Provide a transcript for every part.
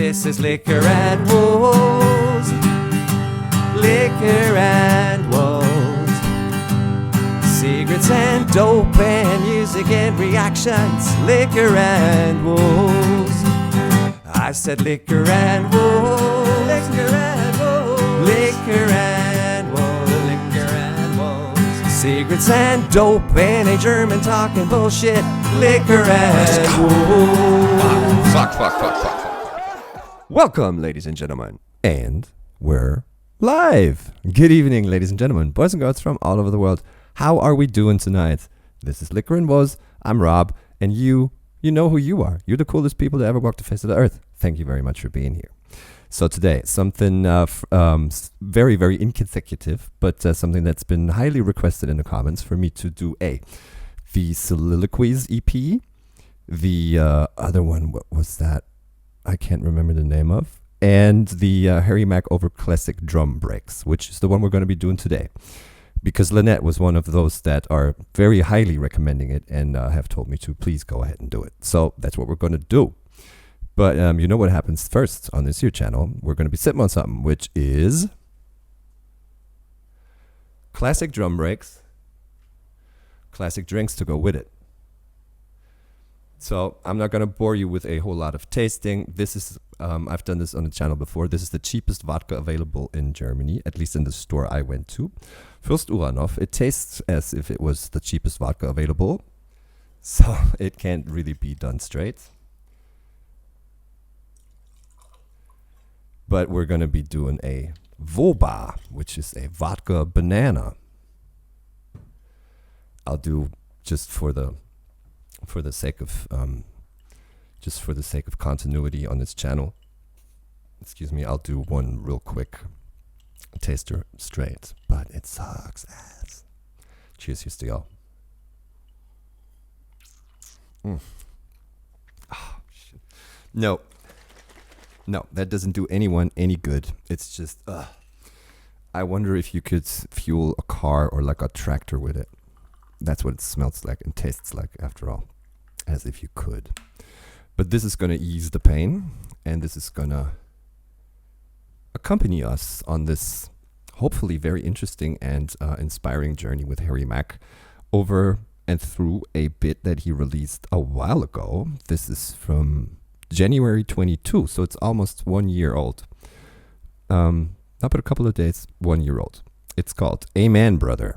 This is Liquor and Wolves. Liquor and Wolves. Secrets and dope and music and reactions. Liquor and Wolves. I said liquor and wolves. Liquor and wolves. Liquor and wolves. Liquor and wolves. Secrets and dope and a German talking bullshit. Liquor and wolves. Fuck. Welcome, ladies and gentlemen. And we're live. Good evening, ladies and gentlemen, boys and girls from all over the world. How are we doing tonight? This is Liquor and Wolves. I'm Rob, and you know who you are. You're the coolest people to ever walk the face of the earth. Thank you very much for being here. So today, something very, very inconsecutive, but something that's been highly requested in the comments for me to do the Soliloquies EP. The other one, what was that? I can't remember the name of. And the H-Mack over classic drum breaks, which is the one we're going to be doing today. Because Lynette was one of those that are very highly recommending it and have told me to please go ahead and do it. So that's what we're going to do. But you know what happens first on this here channel? We're going to be sipping on something, which is classic drum breaks, classic drinks to go with it. So I'm not going to bore you with a whole lot of tasting. This is, I've done this on the channel before. This is the cheapest vodka available in Germany, at least in the store I went to. Fürst Uranov. It tastes as if it was the cheapest vodka available. So it can't really be done straight. But we're going to be doing a Voba, which is a vodka banana. I'll do just for the sake of continuity on this channel. Excuse me, I'll do one real quick taster straight, but it sucks ass. Cheers, here's to y'all. Oh, shit. No, that doesn't do anyone any good. It's just, I wonder if you could fuel a car or like a tractor with it. That's what it smells like and tastes like, after all, as if you could. But this is going to ease the pain, and this is going to accompany us on this hopefully very interesting and inspiring journey with H-Mack over and through a bit that he released a while ago. This is from January 22, so it's almost 1 year old. Not but a couple of days, 1 year old. It's called Amen, Brother.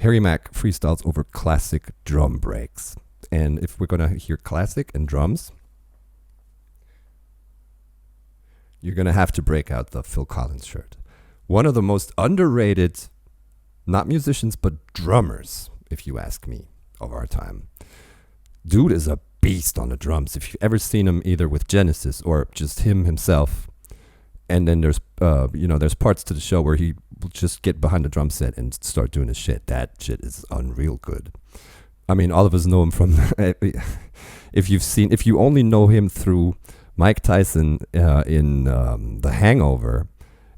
H-Mack freestyles over classic drum breaks. And if we're going to hear classic and drums, you're going to have to break out the Phil Collins shirt. One of the most underrated, not musicians, but drummers, if you ask me, of our time. Dude is a beast on the drums. If you've ever seen him either with Genesis or just him himself, and then there's parts to the show where he will just get behind the drum set and start doing his shit. That shit is unreal good. I mean, all of us know him from if you only know him through Mike Tyson in The Hangover,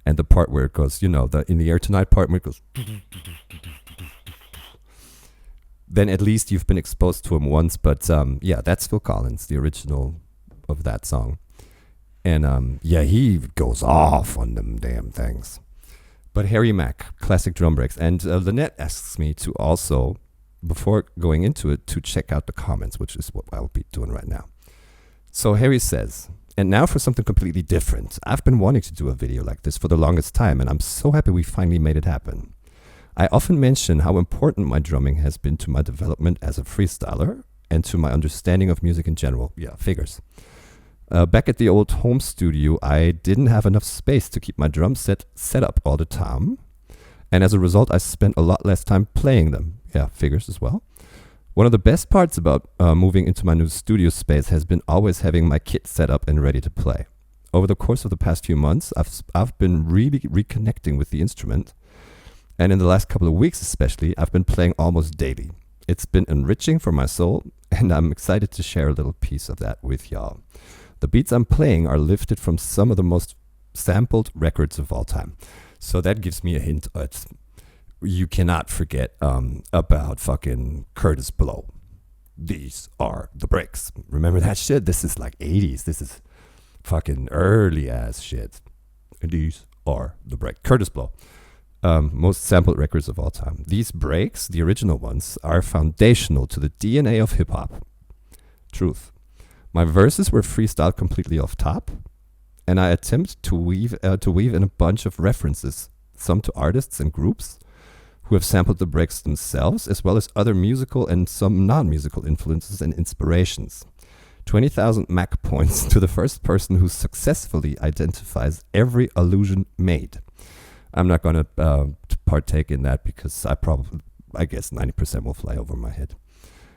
and the part where it goes, the In the Air Tonight part where it goes, then at least you've been exposed to him once. But yeah, that's Phil Collins, the original of that song. And yeah, he goes off on them damn things. But H-Mack, classic drum breaks. And Lynette asks me to also, before going into it, to check out the comments, which is what I'll be doing right now. So Harry says, and now for something completely different. I've been wanting to do a video like this for the longest time, and I'm so happy we finally made it happen. I often mention how important my drumming has been to my development as a freestyler and to my understanding of music in general. Yeah, figures. Back at the old home studio, I didn't have enough space to keep my drum set up all the time. And as a result, I spent a lot less time playing them. Yeah, figures as well. One of the best parts about moving into my new studio space has been always having my kit set up and ready to play. Over the course of the past few months, I've been really reconnecting with the instrument. And in the last couple of weeks especially, I've been playing almost daily. It's been enriching for my soul, and I'm excited to share a little piece of that with y'all. The beats I'm playing are lifted from some of the most sampled records of all time. So that gives me a hint at, you cannot forget about fucking Curtis Blow. These are the breaks. Remember that shit? This is like 80s. This is Fucking early ass shit. And these are the break. Curtis Blow. Most sampled records of all time. These breaks, the original ones, are foundational to the DNA of hip hop. Truth. My verses were freestyled completely off top, and I attempt to weave in a bunch of references, some to artists and groups who have sampled the breaks themselves, as well as other musical and some non-musical influences and inspirations. 20,000 Mac points to the first person who successfully identifies every allusion made. I'm not going to partake in that because I guess 90% will fly over my head.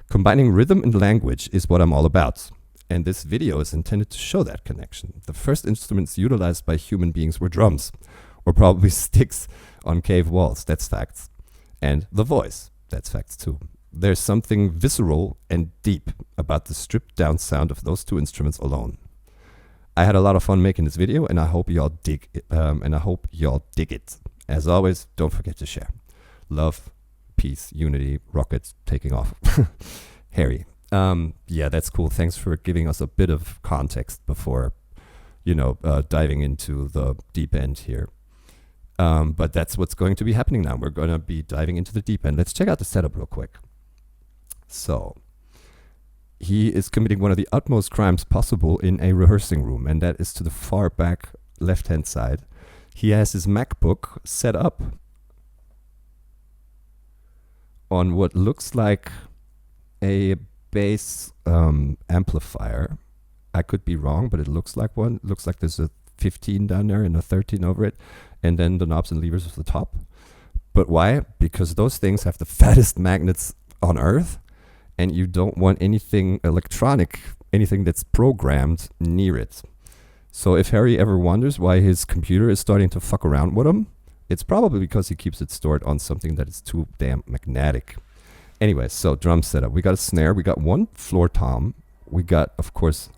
Combining rhythm and language is what I'm all about. And this video is intended to show that connection. The first instruments utilized by human beings were drums, or probably sticks on cave walls. That's facts. And the voice. That's facts too. There's something visceral and deep about the stripped down sound of those two instruments alone. I had a lot of fun making this video, and I hope y'all dig it. As always, don't forget to share. Love, peace, unity, rockets taking off. Harry. Yeah, that's cool. Thanks for giving us a bit of context before, diving into the deep end here. But that's what's going to be happening now. We're going to be diving into the deep end. Let's check out the setup real quick. So, he is committing one of the utmost crimes possible in a rehearsing room, and that is to the far back left-hand side. He has his MacBook set up on what looks like a bass amplifier. I could be wrong, but it looks like one. It looks like there's a 15 down there and a 13 over it, and then the knobs and levers at the top. But why? Because those things have the fattest magnets on Earth, and you don't want anything electronic, anything that's programmed near it. So if Harry ever wonders why his computer is starting to fuck around with him, it's probably because he keeps it stored on something that is too damn magnetic. Anyway, so drum setup. We got a snare. We got one floor tom. We got, of course,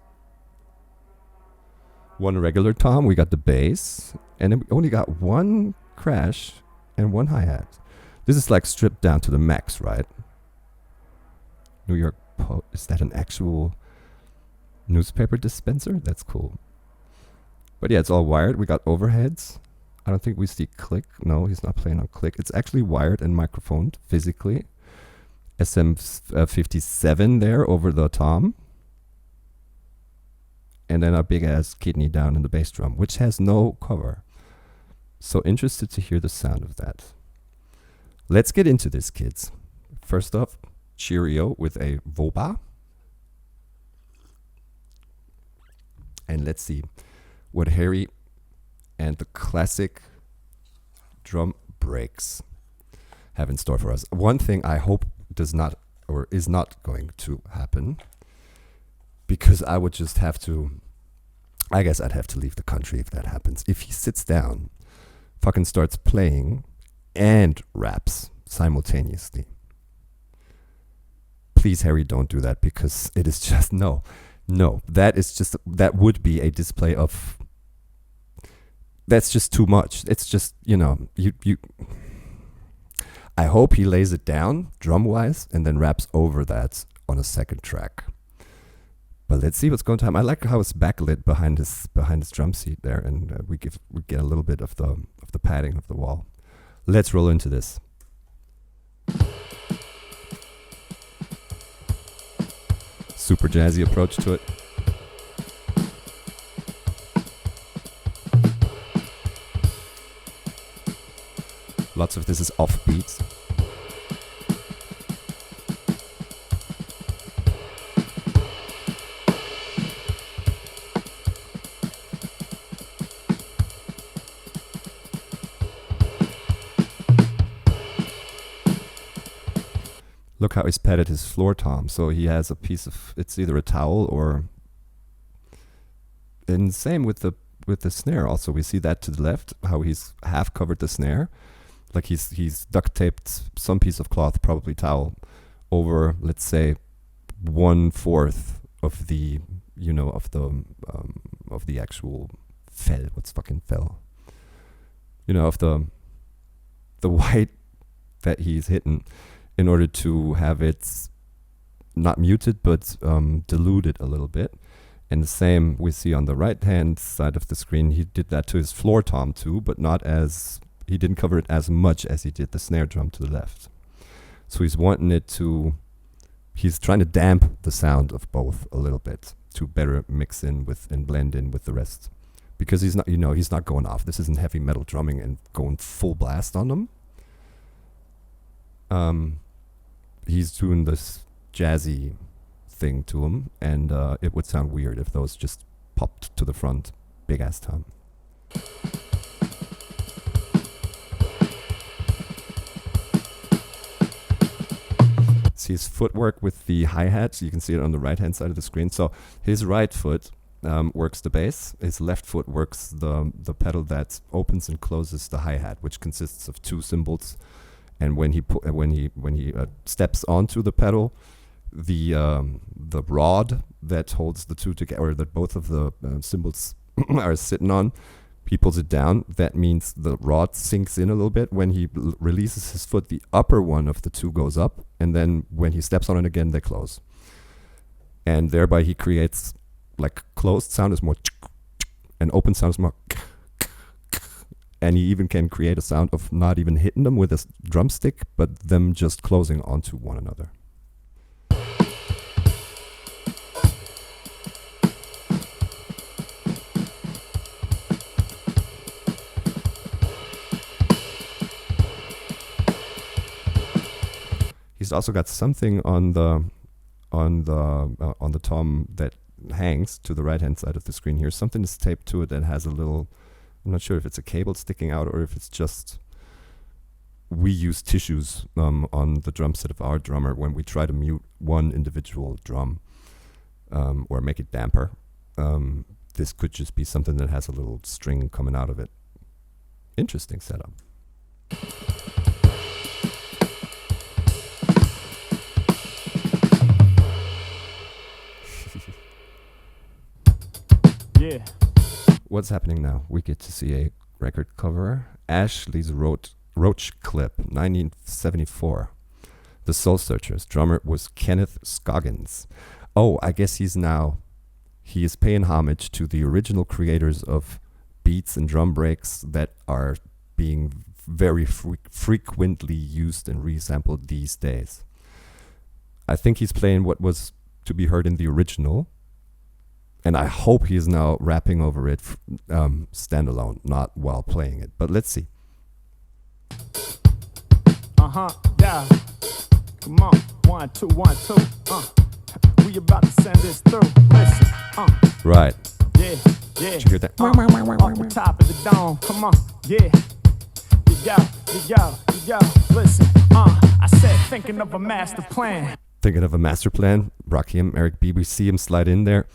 one regular tom. We got the bass. And then we only got one crash and one hi-hat. This is like stripped down to the max, right? New York Post. Is that an actual newspaper dispenser? That's cool. But yeah, it's all wired. We got overheads. I don't think we see click. No, he's not playing on click. It's actually wired and microphoned physically. SM57 there over the tom. And then a big ass kidney down in the bass drum, which has no cover. So interested to hear the sound of that. Let's get into this, kids. First off, Cheerio with a Voba. And let's see what Harry and the classic drum breaks have in store for us. One thing I hope does not or is not going to happen, because I would just have to, I guess I'd have to leave the country if that happens. If he sits down, fucking starts playing and raps simultaneously. Please, Harry, don't do that, because it is just, no, that would be a display of, that's just too much. It's just, I hope he lays it down drum-wise and then raps over that on a second track. But let's see what's going to happen. I like how it's backlit behind his drum seat there, and we get a little bit of the padding of the wall. Let's roll into this. Super jazzy approach to it. Lots of this is offbeat. Look how he's padded his floor tom. So he has a piece of, it's either a towel or, and same with the snare also. We see that to the left, how he's half covered the snare. Like he's duct taped some piece of cloth, probably towel, over, let's say, 1/4 of the, of the actual fell. What's fucking fell? Of the white that he's hitting, in order to have it not muted but diluted a little bit. And the same we see on the right hand side of the screen. He did that to his floor tom too, but not as, he didn't cover it as much as he did the snare drum to the left. So he's wanting it to, he's trying to damp the sound of both a little bit to better mix in with and blend in with the rest. Because he's not, he's not going off. This isn't heavy metal drumming and going full blast on them. He's doing this jazzy thing to him, and it would sound weird if those just popped to the front big ass time. See his footwork with the hi-hat. You can see it on the right hand side of the screen. So his right foot works the bass. His left foot works the pedal that opens and closes the hi-hat, which consists of two cymbals. And when he steps onto the pedal, the rod that holds the two together, or that both of the cymbals are sitting on, he pulls it down. That means the rod sinks in a little bit. When he releases his foot, the upper one of the two goes up, and then when he steps on it again, they close. And thereby he creates, like, closed sound is more, and open sound is more. And he even can create a sound of not even hitting them with a drumstick, but them just closing onto one another. He's also got something on the tom that hangs to the right hand side of the screen here. Something is taped to it that has a little, I'm not sure if it's a cable sticking out or if it's just, we use tissues on the drum set of our drummer when we try to mute one individual drum or make it damper. This could just be something that has a little string coming out of it. Interesting setup. Yeah. What's happening now? We get to see a record cover. Ashley's Roach Clip, 1974. The Soul Searchers. Drummer was Kenneth Scoggins. Oh, I guess he is paying homage to the original creators of beats and drum breaks that are being very frequently used and resampled these days. I think he's playing what was to be heard in the original. And I hope he is now rapping over it standalone, not while playing it. But let's see. Yeah. Come on. 1, 2, 1, 2. We about to send this through. Listen. Right. Yeah. Did you hear that? Off the top of the dome. Come on. Yeah. Yo. Listen. I said thinking of a master plan. Thinking of a master plan. Rakim, Eric B. We see him slide in there.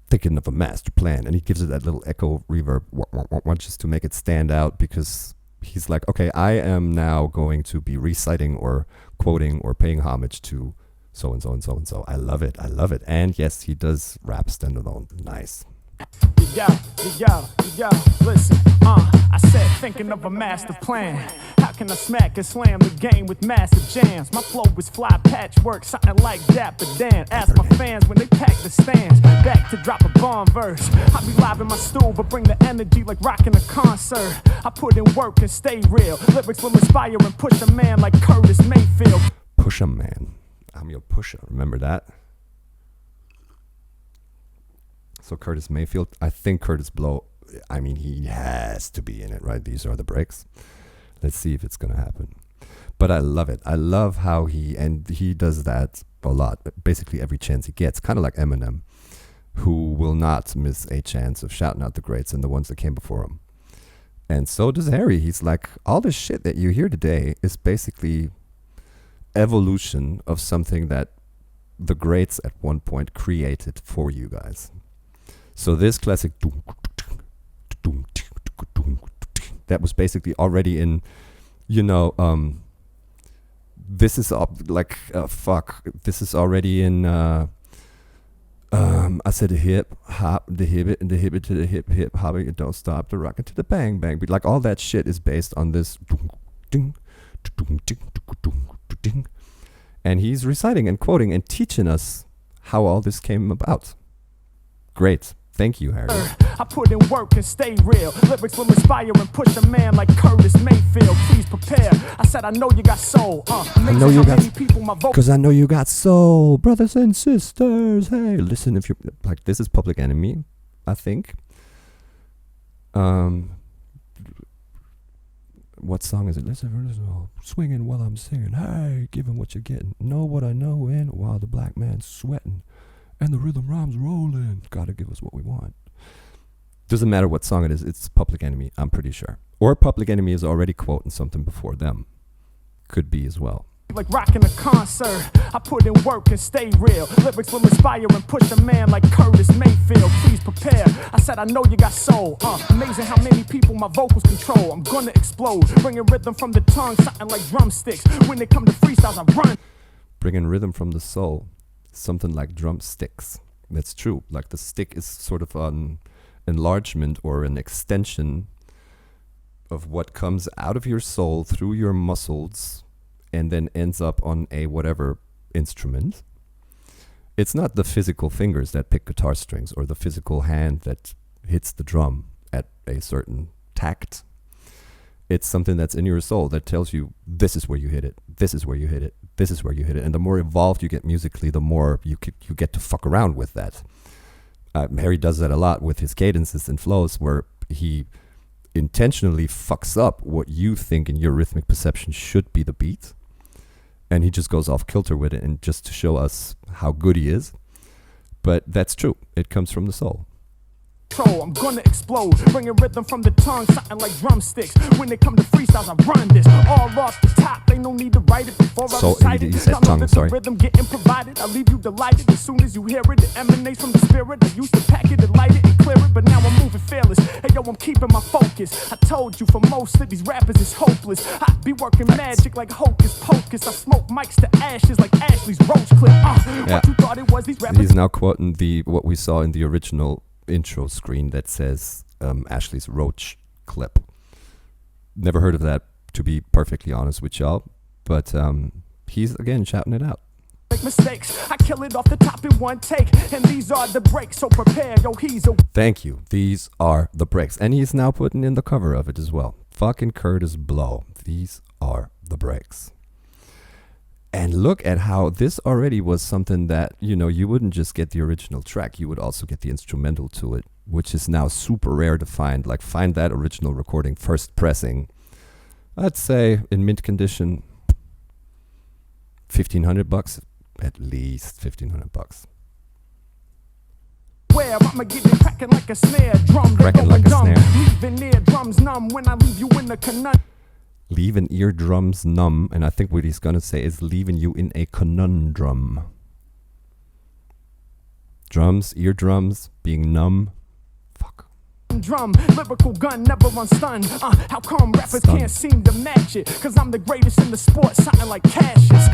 Thinking of a master plan, and he gives it that little echo reverb just to make it stand out, because he's like, okay, I am now going to be reciting or quoting or paying homage to so and so and so and so. I love it. And yes, he does rap standalone. Nice. Yo, listen, I said thinking of a master plan. How can I smack and slam the game with massive jams? My flow is fly patchwork, something like Dapper Dan. Ask my fans when they pack the stands. Back to drop a bomb verse. I be live in my stool, but bring the energy like rocking a concert. I put in work and stay real. Lyrics will inspire and push a man like Curtis Mayfield. Push a man. I'm your pusher. Remember that? So Curtis Mayfield, I think Curtis Blow, I mean, he has to be in it, right? These are the breaks. Let's see if it's going to happen. But I love it. I love how he does that a lot. Basically every chance he gets, kind of like Eminem, who will not miss a chance of shouting out the greats and the ones that came before him. And so does Harry. He's like, all this shit that you hear today is basically evolution of something that the greats at one point created for you guys. So this classic that was basically already in, this is like this is already in. I said the hip hop, the hip and the hip to the hip hop. You don't stop the rockin' to the bang bang. Like all that shit is based on this. And he's reciting and quoting and teaching us how all this came about. Great. Thank you, Harry. I put in work and stay real. Lyrics will inspire and push a man like Curtis Mayfield. Please prepare. I said I know you got soul. I know you got, because I know you got soul, brothers and sisters. Hey, listen, if you're like, this is Public Enemy, I think. What song is it? Listen, swinging while I'm singing. Hey, giving what you're getting. Know what I know, and while the black man's sweating. And the rhythm rhymes rolling. Gotta give us what we want. Doesn't matter what song it is. It's Public Enemy, I'm pretty sure. Or Public Enemy is already quoting something before them. Could be as well. Like rocking a concert, I put in work and stay real. Lyrics will inspire and push a man like Curtis Mayfield. Please prepare. I said I know you got soul. Amazing how many people my vocals control. I'm gonna explode, bringing rhythm from the tongue, something like drumsticks. When it come to freestyles, I run. Bringing rhythm from the soul. Something like drumsticks. That's true. Like the stick is sort of an enlargement or an extension of what comes out of your soul through your muscles and then ends up on a whatever instrument. It's not the physical fingers that pick guitar strings or the physical hand that hits the drum at a certain tact. It's something that's in your soul that tells you, this is where you hit it, this is where you hit it, this is where you hit it. And the more evolved you get musically, the more you get to fuck around with that. Harry does that a lot with his cadences and flows, where he intentionally fucks up what you think in your rhythmic perception should be the beat. And he just goes off kilter with it, and just to show us how good he is. But that's true. It comes from the soul. I'm gonna explode, bringing rhythm from the tongue, something like drumsticks. When it come to freestyles, I run this all off the top. Ain't no need to write it before I recite it. You said tongue, sorry. The rhythm getting provided, I leave you delighted as soon as you hear it. It emanates from the spirit. I used to pack it and light it and clear it, but now I'm moving fearless. Hey yo, I'm keeping my focus. I told you, for most of these rappers, it's hopeless. I be working magic like hocus pocus. I smoke mics to ashes like Ashley's roach clip. What you thought it was, these rappers. He's now quoting what we saw in the original intro screen that says Ashley's roach clip. Never heard of that, to be perfectly honest with y'all, but he's again shouting it out. Make mistakes, I kill it off the top in one take, and these are the breaks, so prepare. Yo, he's a thank you. These are the breaks, and he's now putting in the cover of it as well. Fucking Curtis Blow. These are the breaks. And look at how this already was something that, you wouldn't just get the original track, you would also get the instrumental to it, which is now super rare to find. Like, find that original recording, first pressing, I'd say in mint condition, $1,500, at least $1,500. Where I'ma get it cracking like a snare, drum cracking like a snare. Leaving ear drums numb when I leave you in the conundrum. Leaving eardrums numb, and I think what he's gonna say is leaving you in a conundrum. Drums, eardrums, being numb. Fuck. Drum, lyrical gun, never unstunned. How come rappers can't seem to match it? Cause I'm the greatest in the sport, something like Cassius.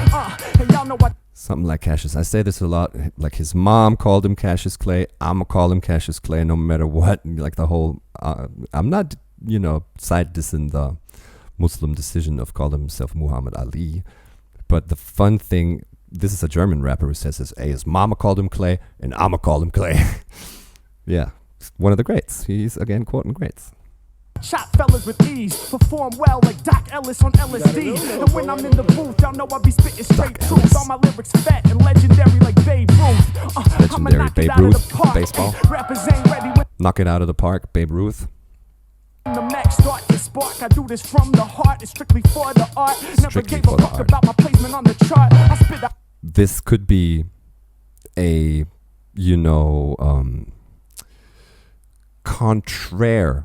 And y'all know what. Something like Cassius. I say this a lot. Like, his mom called him Cassius Clay. I'ma call him Cassius Clay no matter what. Like the whole, I'm not, side dissing the Muslim decision of calling himself Muhammad Ali. But the fun thing, this is a German rapper who says this, hey, his mama called him Clay, and I'ma call him Clay. Yeah, one of the greats. He's, again, quoting greats. Shot fellas with ease, perform well like Doc Ellis on LSD. And when I'm in the booth, y'all know I be spitting straight truth. All my lyrics fat and legendary like Babe Ruth. Legendary Babe Ruth, baseball. Rappers ain't ready with knock it out of the park, Babe Ruth. The max start to spark. I do this from the heart. It's strictly for the art. Never gave a fuck about my placement on the chart. I spit out. This could be a, contraire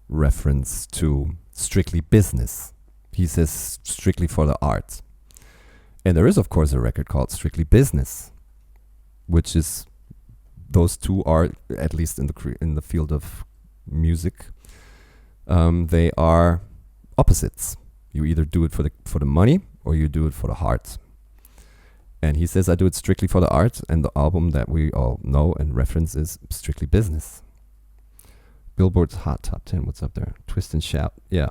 reference to Strictly Business. He says strictly for the art. And there is, of course, a record called Strictly Business, which is, those two are, at least in the field of music, they are opposites. You either do it for the money or you do it for the heart. And he says, I do it strictly for the art, and the album that we all know and reference is Strictly Business. Billboard's Hot Top 10, what's up there? Twist and Shout, yeah.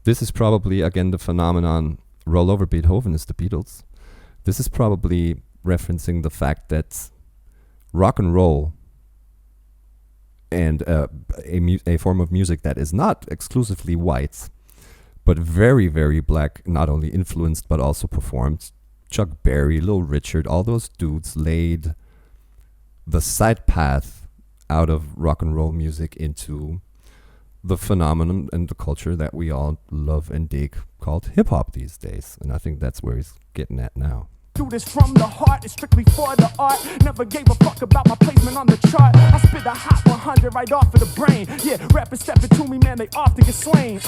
This is probably, again, the phenomenon, Roll Over Beethoven is the Beatles. This is probably referencing the fact that rock and roll and a form of music that is not exclusively white, but very, very black, not only influenced, but also performed. Chuck Berry, Little Richard, all those dudes laid the side path out of rock and roll music into the phenomenon and the culture that we all love and dig called hip-hop these days. And I think that's where he's getting at now. Do this from the heart, it's strictly for the art. Never gave a fuck about my placement on the chart. I spit a hot 100 right off of the brain. Yeah, rappers stepping to me, man, they often get slain.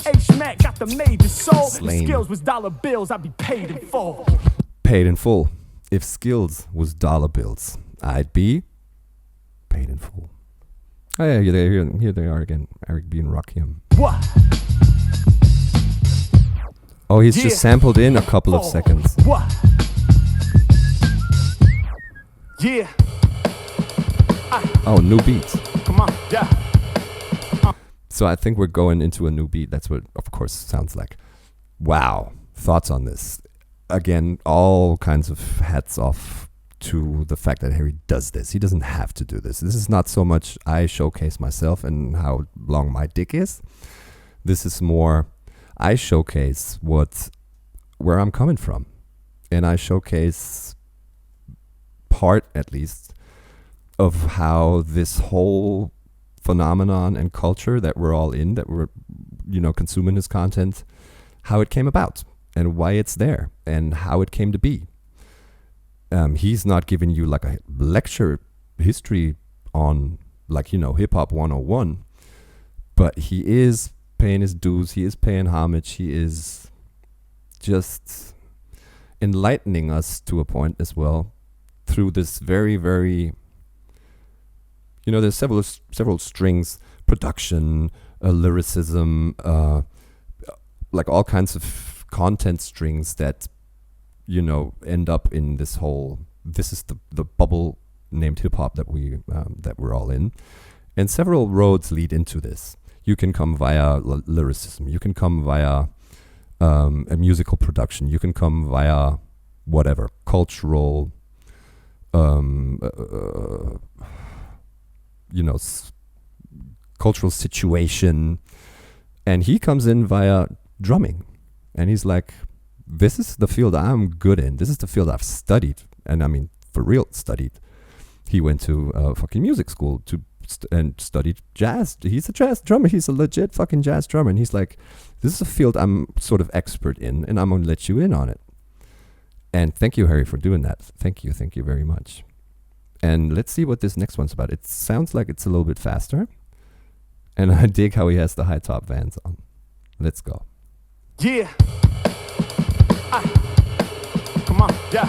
H-Mack got the major soul. If skills was dollar bills, I'd be paid in full. Paid in full. If skills was dollar bills, I'd be paid in full. Oh yeah, here they are again. Eric B. and Rakim. What? Oh, he's just sampled in a couple of seconds. What? Yeah. Oh, new beats. Come on, yeah. So I think we're going into a new beat. That's what, of course, sounds like. Wow. Thoughts on this? Again, all kinds of hats off to the fact that Harry does this. He doesn't have to do this. This is not so much I showcase myself and how long my dick is. This is more I showcase where I'm coming from. And I showcase part, at least, of how this whole phenomenon and culture that we're all in, that we're, consuming his content, how it came about and why it's there and how it came to be. He's not giving you like a lecture history on hip hop 101, but he is paying his dues. He is paying homage. He is just enlightening us to a point as well through this very, very, there's several strings, production, lyricism, like all kinds of content strings that, end up in this whole, this is the bubble named hip hop that we're all in. And several roads lead into this. You can come via lyricism. You can come via a musical production. You can come via whatever, cultural, cultural situation. And he comes in via drumming. And he's like, this is the field I'm good in. This is the field I've studied. And I mean, for real, studied. He went to fucking music school and studied jazz. He's a jazz drummer. He's a legit fucking jazz drummer. And he's like, this is a field I'm sort of expert in, and I'm going to let you in on it. And thank you, Harry, for doing that. Thank you very much. And let's see what this next one's about. It sounds like it's a little bit faster. And I dig how he has the high top Vans on. Let's go. Yeah. Come on, yeah.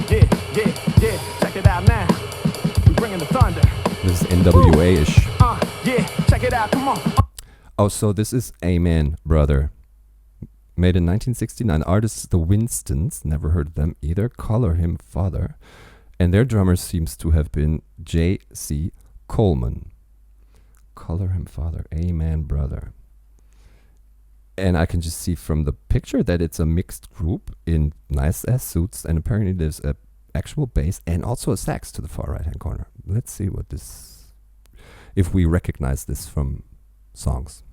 Yeah. Check it out now. We bringing the thunder. This is NWA-ish. Yeah. Check it out. Come on. Oh, so this is Amen, Brother. Made in 1969. Artists, the Winstons. Never heard of them either. Color Him Father. And their drummer seems to have been J.C. Coleman. Color Him Father. Amen, Brother. And I can just see from the picture that it's a mixed group in nice-ass suits. And apparently there's a actual bass and also a sax to the far right-hand corner. Let's see if we recognize this from songs.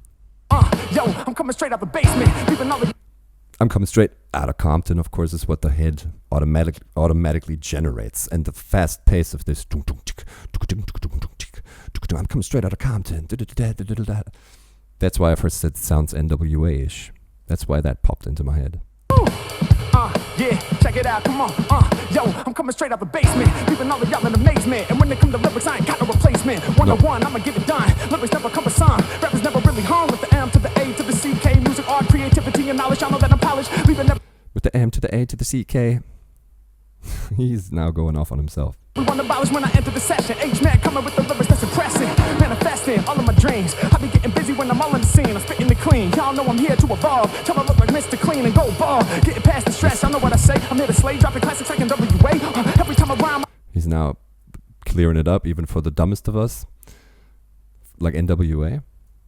Yo, I'm coming straight out the basement. I'm coming straight out of Compton, of course, is what the head automatically generates. And the fast pace of this. I'm coming straight out of Compton. That's why I first said it sounds NWA-ish. That's why that popped into my head. Yeah, check it out, come on. Yo, I'm coming straight out the basement. Leaving all of y'all in amazement. And when it come to lyrics, I ain't got no replacement. One-on-one, I'ma get it done. Lyrics never come a song. Rappers never really hung with the M to the A to the CK. Music, art, creativity, and knowledge. Y'all know that I'm polished. With the M to the A to the CK. He's now going off on himself. We want to abolish when I enter the session. H-Mack coming with the lyrics that's impressing. Manifesting all of my dreams. I be getting busy when I'm all in the scene. I'm spitting the clean. Y'all know I'm here to evolve. Till I look like Mr. Clean and go ball. Getting past the stress. I know what I say. I'm here to slay. Dropping classics like NWA. Every time I rhyme. He's now clearing it up, even for the dumbest of us. Like NWA.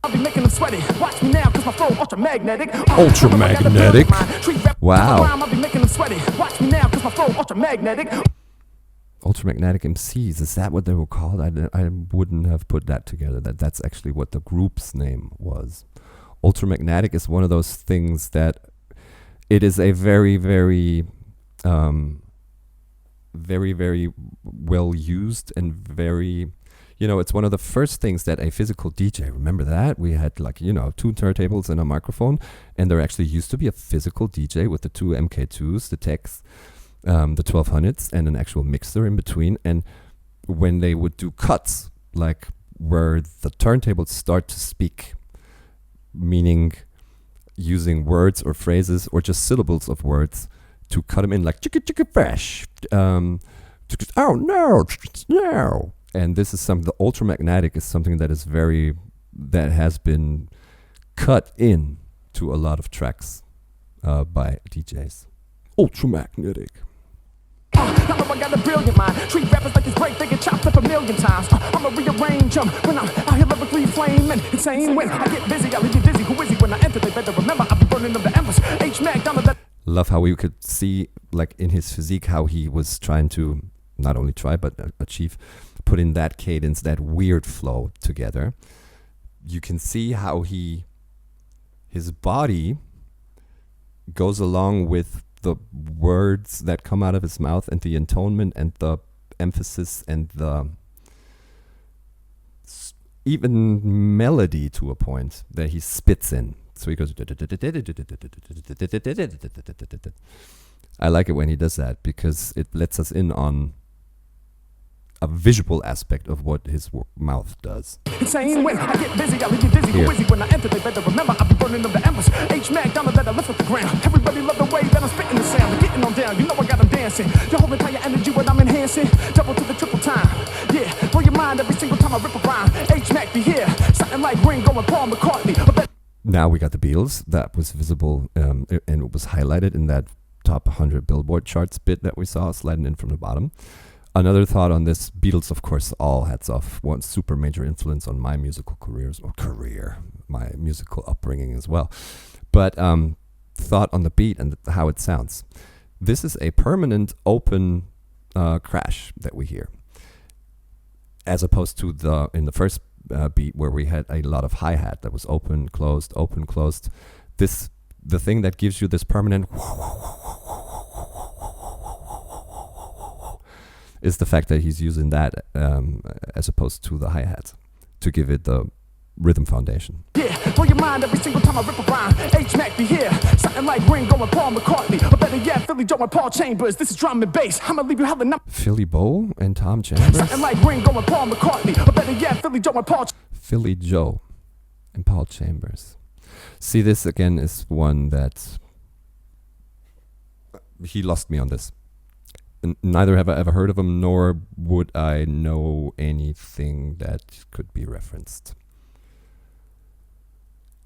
I'll be making them sweaty. Watch me now, cause my flow ultra-magnetic. Ultra-magnetic. Wow. I'll be making them sweaty. Watch me now, cause my flow ultra-magnetic. Ultramagnetic MCs, is that what they were called? I wouldn't have put that together. That's actually what the group's name was. Ultramagnetic is one of those things that it is a very, very, very, very well used and very, it's one of the first things that a physical DJ, remember that? We had like, 2 turntables and a microphone, and there actually used to be a physical DJ with the 2 MK2s, the techs, the 1200s, and an actual mixer in between. And when they would do cuts, like where the turntables start to speak, meaning using words or phrases or just syllables of words to cut them in, like chicka chicka fresh, oh no, no. And this is the ultramagnetic is something that has been cut in to a lot of tracks by DJs. Ultramagnetic. Now I got a brilliant mind. Treat rappers like it's great, they get chopped up a million times. I'ma rearrange them when I'm out here lyrically flaming. Insane when I get busy, I leave you dizzy. Who is he when I enter? They better remember I'll be burning them the embers. H-Mack, down to that. Love how we could see, like in his physique, how he was trying to not only try but achieve, put in that cadence, that weird flow together. You can see how his body goes along with the words that come out of his mouth and the intonement and the emphasis and the even melody to a point that he spits in. So he goes. I like it when he does that because it lets us in on a visual aspect of what his mouth does. Insane when I get busy, I leave you dizzy. Who is he when I enter? They better remember I'll be burning them the embers. H-Mack, down to that I lift up the ground. Everybody love the way that I'm spitting the sound. We're getting on down, you know I got them dancing. Your whole entire energy when I'm enhancing. Double to the triple time. Yeah, blow your mind every single time I rip a rhyme. H-Mack be here, something like Ringo and Paul McCartney. Now we got the Beatles. That was visible and it was highlighted in that top 100 Billboard charts bit that we saw sliding in from the bottom. Another thought on this, Beatles, of course, all hats off, one super major influence on my musical my musical upbringing as well. But thought on the beat and how it sounds. This is a permanent open crash that we hear, as opposed to in the first beat where we had a lot of hi-hat that was open, closed, open, closed. The thing that gives you this permanent is the fact that he's using that as opposed to the hi-hat to give it the rhythm foundation. Yeah, blow your mind every single time I rip a rhyme. H-Mack be here, something like Ringo and Paul McCartney. Or better yet, Philly Joe and Paul Chambers. This is drum and bass. I'ma leave you howling up. Philly Bo and Tom Chambers? Something like Ringo and Paul McCartney. Or better yet, Philly Joe and Paul Philly Joe and Paul Chambers. See, this again is one that he lost me on this. Neither have I ever heard of him, nor would I know anything that could be referenced.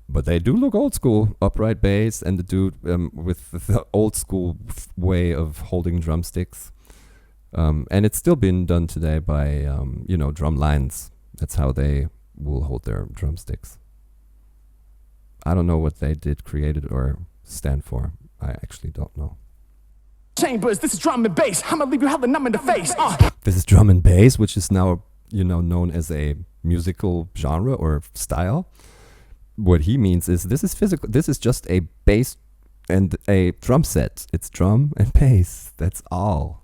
But they do look old school, upright bass, and the dude with the old school way of holding drumsticks. And it's still been done today by, drum lines. That's how they will hold their drumsticks. I don't know what they did, created, or stand for. I actually don't know. Chambers, this is drum and bass. I'ma leave you howling numb in the face. This is drum and bass, which is now, known as a musical genre or style. What he means is this is physical. This is just a bass and a drum set. It's drum and bass. That's all.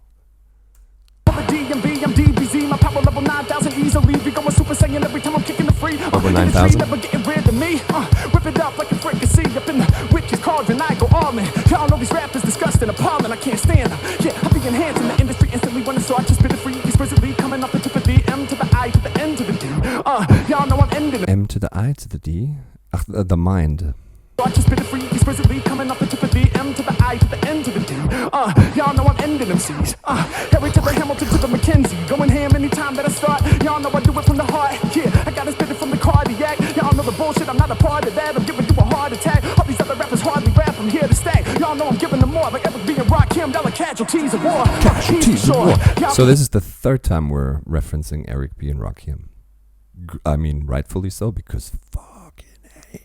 DMB, my power level 9,000 easily. Be going super saiyan every time I'm kicking the free. Over 9,000. Never getting rid of me. Rip it up like a fricassee. Up in the witch's cauldron, I go all in. Y'all know these rappers disgusting, appalling. I can't stand them. Yeah, I be enhancing the industry instantly when I start to spit it free. Explicitly coming off the tip of the M to the I to the N to the D. Y'all know I'm ending it. M to the I to the D? Ach, the mind. I just spit it free, explicitly coming off the tip of the M to the I to the N to the D. Y'all know I'm ending MCs. Harry to the Hamilton to the Mackenzie. Going ham anytime that I start. Y'all know I do it from the heart. Yeah, I gotta spit it from the cardiac. Y'all know the bullshit, I'm not a part of that. I'm giving you a heart attack. All these other rappers hardly rap, I'm here to stay. Y'all know I'm giving them more. Like ever being Rakim, y'all are casualties of war. Casualties of war. So this is the third time we're referencing Eric B. and Rakim. I mean, rightfully so, because fucking A.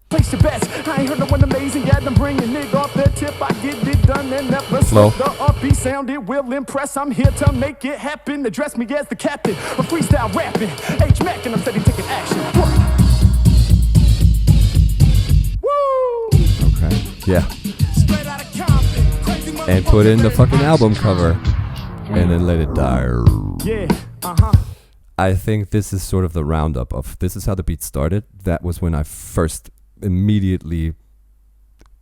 Place your bets. I ain't heard no one amazing yet. I'm bringing it off the tip. I get it done and never Flow. slip. The upbeat sound, it will impress. I'm here to make it happen. Address me as the captain of freestyle rapping. H-Mack and I'm steady taking action. Woo! Okay. Yeah. Straight out of Compton. Crazy And put in the fucking album cover. And then let it die. Yeah, I think this is sort of the roundup of this is how the beat started. That was when I first immediately,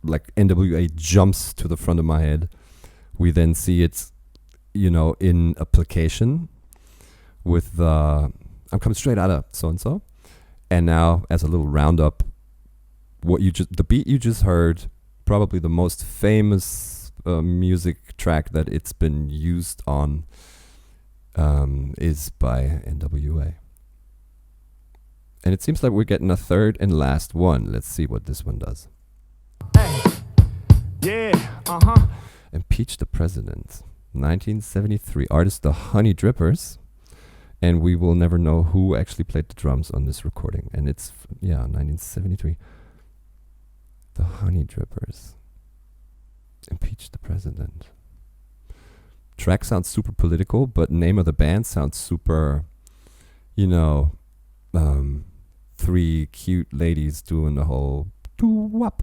like, NWA jumps to the front of my head. We then see it, you know, in application with I'm coming straight out of so and so. And now as a little roundup, the beat you just heard, probably the most famous music track that it's been used on, is by NWA. And it seems like we're getting a third and last one. Let's see what this one does. hey, yeah, Impeach the President. 1973. Artist The Honey Drippers. And we will never know who actually played the drums on this recording. And it's, 1973. The Honey Drippers. Impeach the President. Track sounds super political, but name of the band sounds super, you know, three cute ladies doing the whole doo-wop.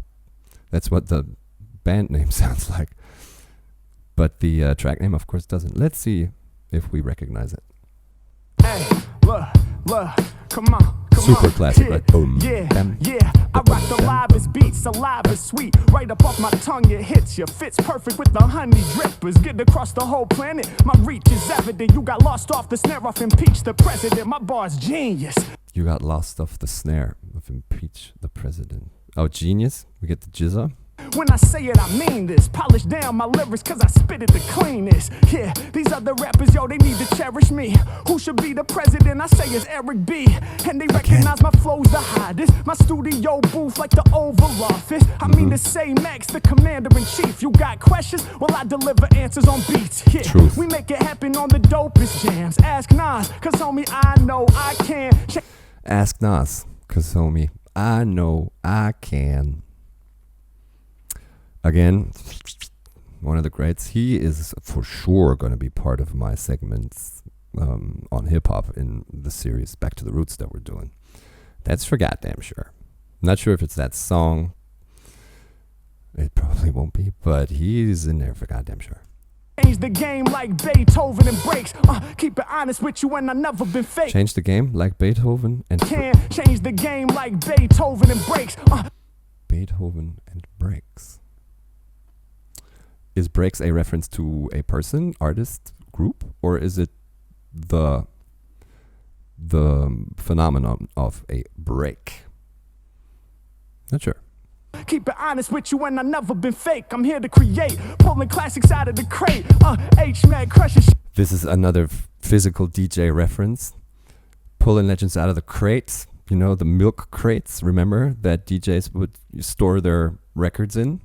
That's what the band name sounds like. But the track name, of course, doesn't. Let's see if we recognize it. hey, look, come on. Super classic, right? Boom. Yeah, Bam, yeah. I rock the bam. livest beats, saliva sweet. Right up off my tongue, it hits you. Fits perfect with the honey drippers. Get across the whole planet. My reach is evident. You got lost off the snare off impeach the president. My bar's genius. You got lost off the snare of impeach the president. Oh, genius. We get the jizza. When I say it, I mean this. Polish down my lyrics, cause I spit it the cleanest. Yeah, these other rappers, yo, they need to cherish me. Who should be the president? I say it's Eric B. And they recognize my flow's the hottest. My studio booth like the Oval Office. I mean to say, Max, the commander-in-chief. You got questions? Well, I deliver answers on beats. Yeah, Truth. we make it happen on the dopest jams. Ask Nas, cause homie, I know I can. Ask Nas, cause homie, I know I can. Again, one of the greats. He is for sure going to be part of my segments on hip-hop in the series Back to the Roots that we're doing. That's for goddamn sure. Not sure if it's that song. It probably won't be, but he's in there for goddamn sure. Change the game like Beethoven and breaks. Keep it honest with you and I never been fake. Change the game like Beethoven and Can't change the game like Beethoven and breaks. Beethoven and breaks. Is breaks a reference to a person, artist, group, or is it the phenomenon of a break? Not sure. Keep it honest with you and I never been fake. I'm here to create, pulling classics out of the crate. H-Mack crushes. This is another physical DJ reference. Pulling legends out of the crates. You know, the milk crates, remember, that DJs would store their records in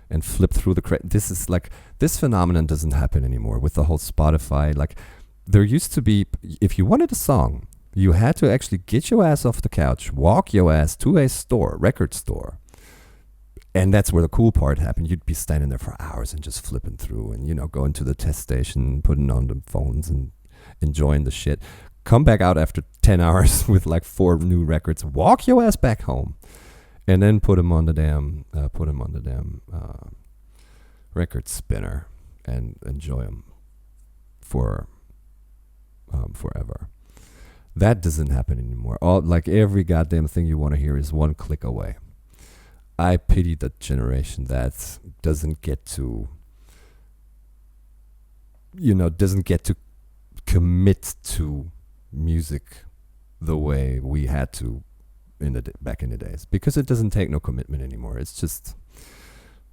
and flip through the crate. This is like, this phenomenon doesn't happen anymore with the whole Spotify. Like, there used to be, if you wanted a song, you had to actually get your ass off the couch, walk your ass to a store, record store. And that's where the cool part happened. You'd be standing there for hours and just flipping through and, you know, going to the test station, putting on the phones and enjoying the shit. Come back out after 10 hours with like 4 new records. Walk your ass back home. And then put them on the damn record spinner and enjoy them for forever. That doesn't happen anymore. Like every goddamn thing you want to hear is one click away. I pity the generation that doesn't get to commit to music the way we had to back in the days, because it doesn't take no commitment anymore. It's just,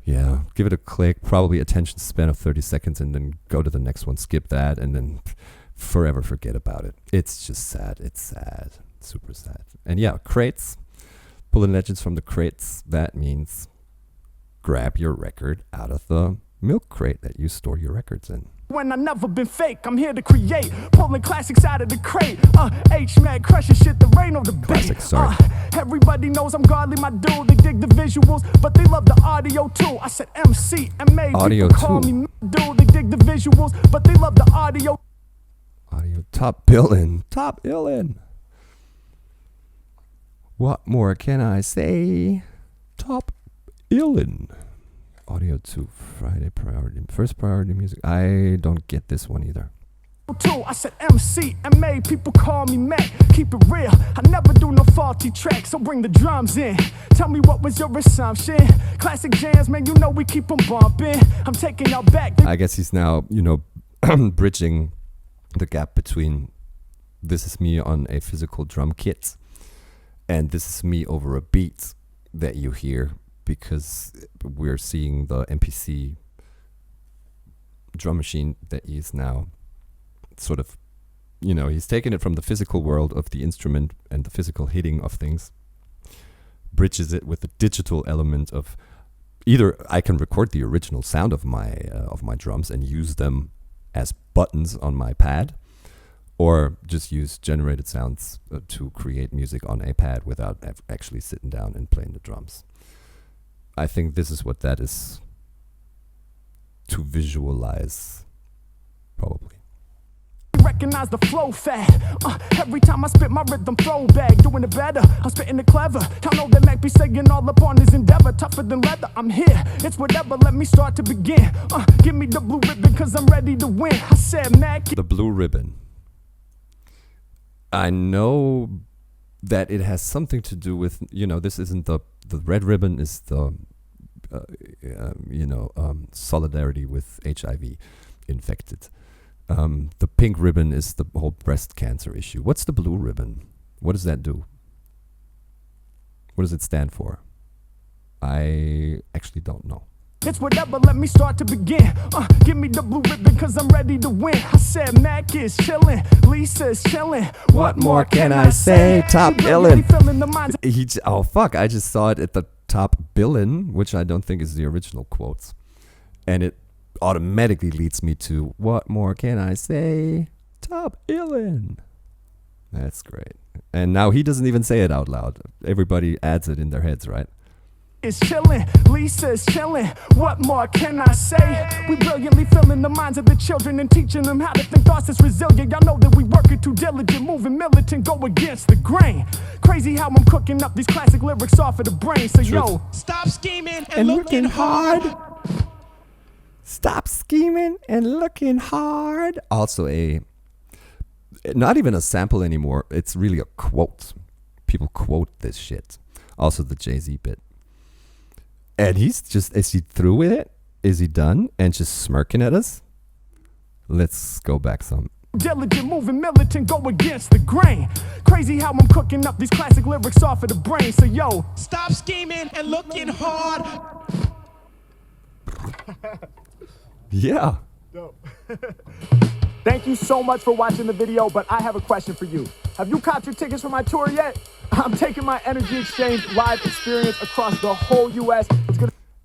give it a click, probably attention span of 30 seconds, and then go to the next one, skip that, and then forever forget about it. It's just sad. It's sad. Super sad. And crates, pulling legends from the crates, that means grab your record out of the milk crate that you store your records in. when I never been fake. I'm here to create, pulling classics out of the crate. H-Mack crushing shit, there ain't no debate. Classic, sorry. Everybody knows I'm godly, my dude. They dig the visuals, but they love the audio too. I said MC, MA, Audio people call too. me dude. They dig the visuals, but they love the audio. Audio top billin'. Top illin'. What more can I say? Top illin'. Audio 2, Friday priority. First priority music. I don't get this one either. Too. I said MC, MA, people call me Mac. Keep it real, I never do no faulty tracks, so bring the drums in. Tell me what was your assumption? Classic jams, man, you know we keep them bumping. I'm taking y'all back. I guess he's now, bridging the gap between this is me on a physical drum kit and this is me over a beat that you hear, because we're seeing the MPC drum machine that he's now sort of, he's taken it from the physical world of the instrument and the physical hitting of things, bridges it with the digital element of either I can record the original sound of my drums and use them as buttons on my pad, or just use generated sounds to create music on a pad without actually sitting down and playing the drums. I think this is what that is to visualize, probably. Recognize the flow fat. Every time I spit my rhythm throwback, doing it better. I'm spitting it clever. Y'all know that Mac be saying all up on his endeavor. Tougher than leather, I'm here. It's whatever, let me start to begin. Give me the blue ribbon, cause I'm ready to win. I said Mac. The blue ribbon. I know that it has something to do with, this isn't the red ribbon is the, solidarity with HIV infected. The pink ribbon is the whole breast cancer issue. What's the blue ribbon? What does that do? What does it stand for? I actually don't know. It's whatever, let me start to begin. Give me the blue ribbon, cause I'm ready to win. I said Mac is chillin', Lisa's chillin'. What more can I say? Top billin'. Oh fuck, I just saw it at the top billin', which I don't think is the original quotes. And it automatically leads me to what more can I say? Top illin'. That's great. And now he doesn't even say it out loud. Everybody adds it in their heads, right? Is chillin', Lisa's chillin'. What more can I say? We brilliantly filling the minds of the children and teaching them how to think thoughts that's resilient. Y'all know that we working too diligent, moving militant, go against the grain. Crazy how I'm cooking up these classic lyrics off of the brain. So yo, stop scheming and looking hard. Stop scheming and looking hard. Also not even a sample anymore. It's really a quote. People quote this shit. Also the Jay-Z bit. And he's just, is he through with it? Is he done? And just smirking at us? Let's go back some. Diligent, moving militant, go against the grain. Crazy how I'm cooking up these classic lyrics off of the brain. So yo, stop scheming and looking hard. Yeah. Thank you so much for watching the video, but I have a question for you. Have you caught your tickets for my tour yet? I'm taking my Energy Exchange live experience across the whole U.S.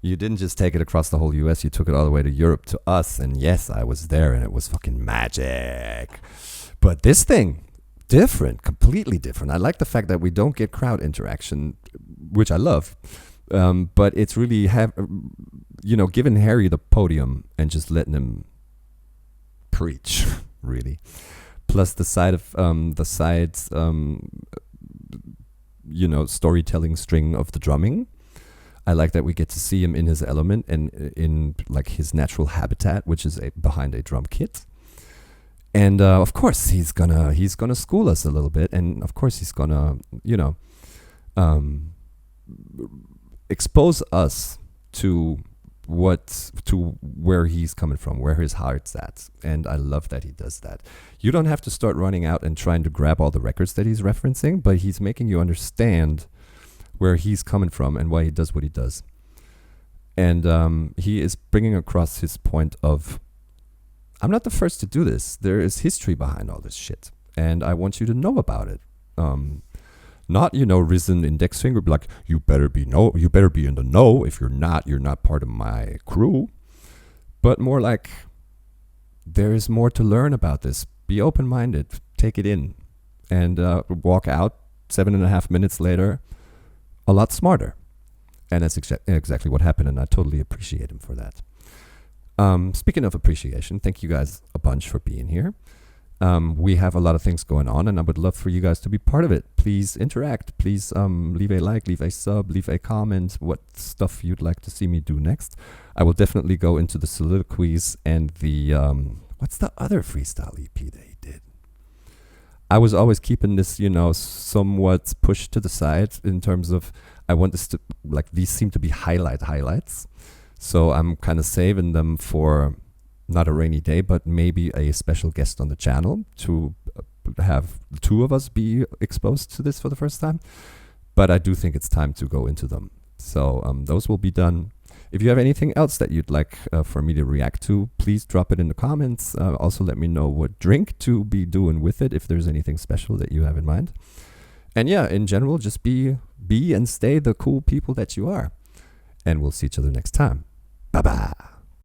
You didn't just take it across the whole U.S., you took it all the way to Europe to us. And yes, I was there and it was fucking magic. But this thing, different, completely different. I like the fact that we don't get crowd interaction, which I love. But it's really, giving Harry the podium and just letting him preach, really. Plus the sides, storytelling string of the drumming. I like that we get to see him in his element and in like his natural habitat, which is behind a drum kit. And of course he's gonna school us a little bit, and of course he's gonna expose us to where he's coming from, where his heart's at. And I love that he does that. You don't have to start running out and trying to grab all the records that he's referencing, but he's making you understand where he's coming from and why he does what he does. And he is bringing across his point of, I'm not the first to do this. There is history behind all this shit, and I want you to know about it. Not, risen index finger, but like, you better be in the know. If you're not part of my crew. But more like, there is more to learn about this. Be open-minded, take it in, and walk out 7.5 minutes later a lot smarter. And that's exactly what happened, and I totally appreciate him for that. Speaking of appreciation, thank you guys a bunch for being here. We have a lot of things going on, and I would love for you guys to be part of it. Please interact. Please leave a like, leave a sub, leave a comment, what stuff you'd like to see me do next. I will definitely go into the soliloquies and the, what's the other freestyle EP they did? I was always keeping this, somewhat pushed to the side in terms of, I want this to, like, these seem to be highlights. So I'm kind of saving them for not a rainy day, but maybe a special guest on the channel to have the two of us be exposed to this for the first time. But I do think it's time to go into them. So those will be done. If you have anything else that you'd like for me to react to, please drop it in the comments. Also let me know what drink to be doing with it, if there's anything special that you have in mind. And yeah, in general, just be and stay the cool people that you are. And we'll see each other next time. Bye-bye.